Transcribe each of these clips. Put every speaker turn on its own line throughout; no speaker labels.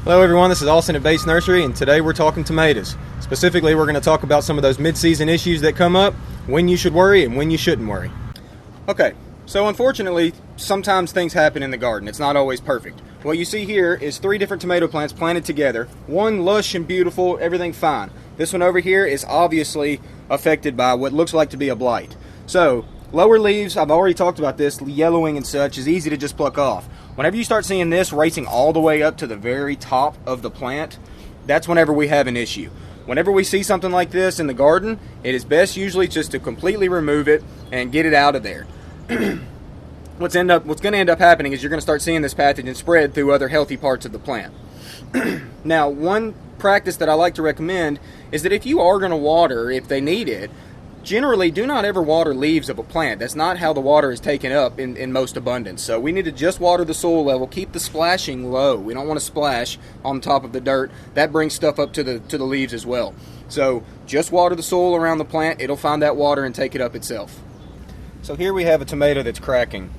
Hello everyone, this is Austin at Bates Nursery, and today we're talking tomatoes. Specifically, we're going to talk about some of those mid-season issues that come up, when you should worry and when you shouldn't worry. Okay, so unfortunately, sometimes things happen in the garden. It's not always perfect. What you see here is 3 different tomato plants planted together. One lush and beautiful, everything fine. This one over here is obviously affected by what looks like to be a blight. So, lower leaves, I've already talked about this, yellowing and such, is easy to just pluck off. Whenever you start seeing this racing all the way up to the very top of the plant, that's whenever we have an issue. Whenever we see something like this in the garden, it is best usually just to completely remove it and get it out of there. What's going to end up happening is you're going to start seeing this pathogen spread through other healthy parts of the plant. Now, one practice that I like to recommend is that if you are going to water, if they need it, generally do not ever water leaves of a plant. That's not how the water is taken up in most abundance. So we need to just water the soil level, keep the splashing low. We don't want to splash on top of the dirt. That brings stuff up to the leaves as well. So just water the soil around the plant. It'll find that water and take it up itself. So here we have a tomato that's cracking.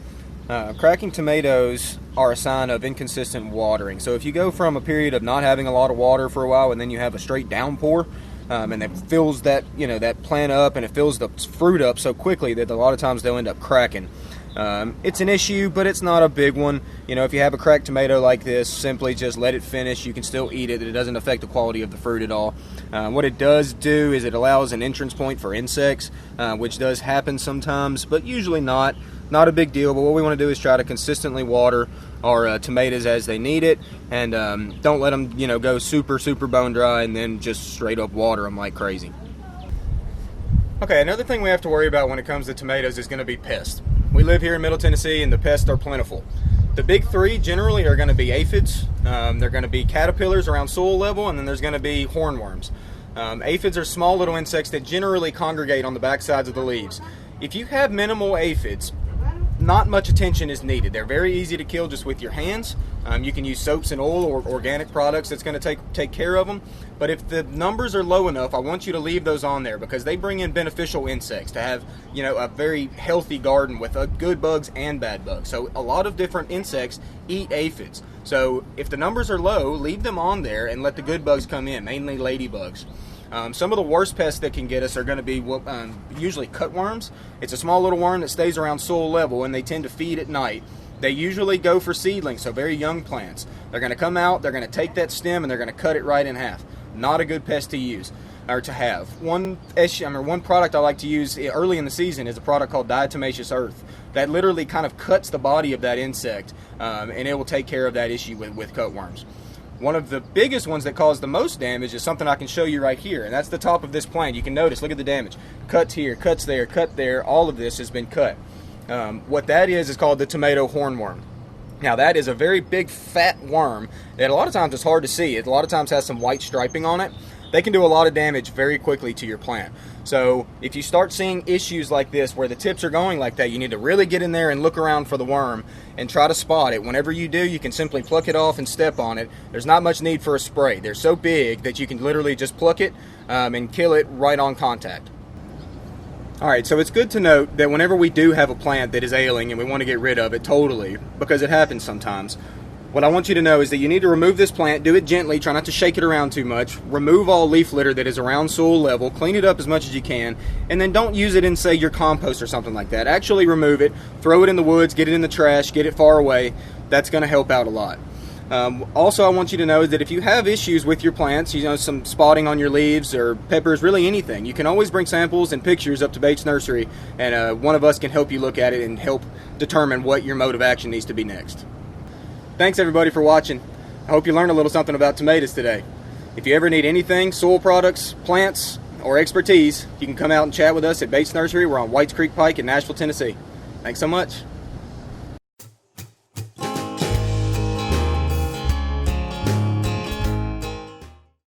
Cracking tomatoes are a sign of inconsistent watering. So if you go from a period of not having a lot of water for a while and then you have a straight downpour, and it fills that that plant up and it fills the fruit up so quickly that a lot of times they'll end up cracking. It's an issue, but it's not a big one. If you have a cracked tomato like this, simply just let it finish. You can still eat it. It doesn't affect the quality of the fruit at all. What it does do is it allows an entrance point for insects, which does happen sometimes, but usually not. Not a big deal, but what we want to do is try to consistently water our tomatoes as they need it, and don't let them go super bone dry and then just straight up water them like crazy. Okay, another thing we have to worry about when it comes to tomatoes is going to be pests. We live here in Middle Tennessee and the pests are plentiful. The big 3 generally are going to be aphids, they're going to be caterpillars around soil level, and then there's going to be hornworms. Aphids are small little insects that generally congregate on the back sides of the leaves. If you have minimal aphids, not much attention is needed. They're very easy to kill just with your hands. You can use soaps and oil or organic products that's going to take care of them. But if the numbers are low enough, I want you to leave those on there because they bring in beneficial insects to have a very healthy garden with good bugs and bad bugs. So a lot of different insects eat aphids. So if the numbers are low, leave them on there and let the good bugs come in, mainly ladybugs. Some of the worst pests that can get us are going to be usually cutworms. It's a small little worm that stays around soil level and they tend to feed at night. They usually go for seedlings, so very young plants. They're going to come out, they're going to take that stem and they're going to cut it right in half. Not a good pest to use or to have. One product I like to use early in the season is a product called diatomaceous earth. That literally kind of cuts the body of that insect and it will take care of that issue with cutworms. One of the biggest ones that cause the most damage is something I can show you right here, and that's the top of this plant. You can notice, look at the damage. Cuts here, cuts there, cut there, all of this has been cut. What that is called the tomato hornworm. Now that is a very big fat worm that a lot of times it's hard to see. It a lot of times has some white striping on it. They can do a lot of damage very quickly to your plant. So if you start seeing issues like this where the tips are going like that, you need to really get in there and look around for the worm and try to spot it. Whenever you do, you can simply pluck it off and step on it. There's not much need for a spray. They're so big that you can literally just pluck it and kill it right on contact. Alright, so it's good to note that whenever we do have a plant that is ailing and we want to get rid of it totally, because it happens sometimes, what I want you to know is that you need to remove this plant, do it gently, try not to shake it around too much, remove all leaf litter that is around soil level, clean it up as much as you can, and then don't use it in, say, your compost or something like that. Actually remove it, throw it in the woods, get it in the trash, get it far away. That's going to help out a lot. Also, I want you to know that if you have issues with your plants, some spotting on your leaves or peppers, really anything, you can always bring samples and pictures up to Bates Nursery, and one of us can help you look at it and help determine what your mode of action needs to be next. Thanks everybody for watching. I hope you learned a little something about tomatoes today. If you ever need anything, soil products, plants, or expertise, you can come out and chat with us at Bates Nursery. We're on Whites Creek Pike in Nashville, Tennessee. Thanks so much.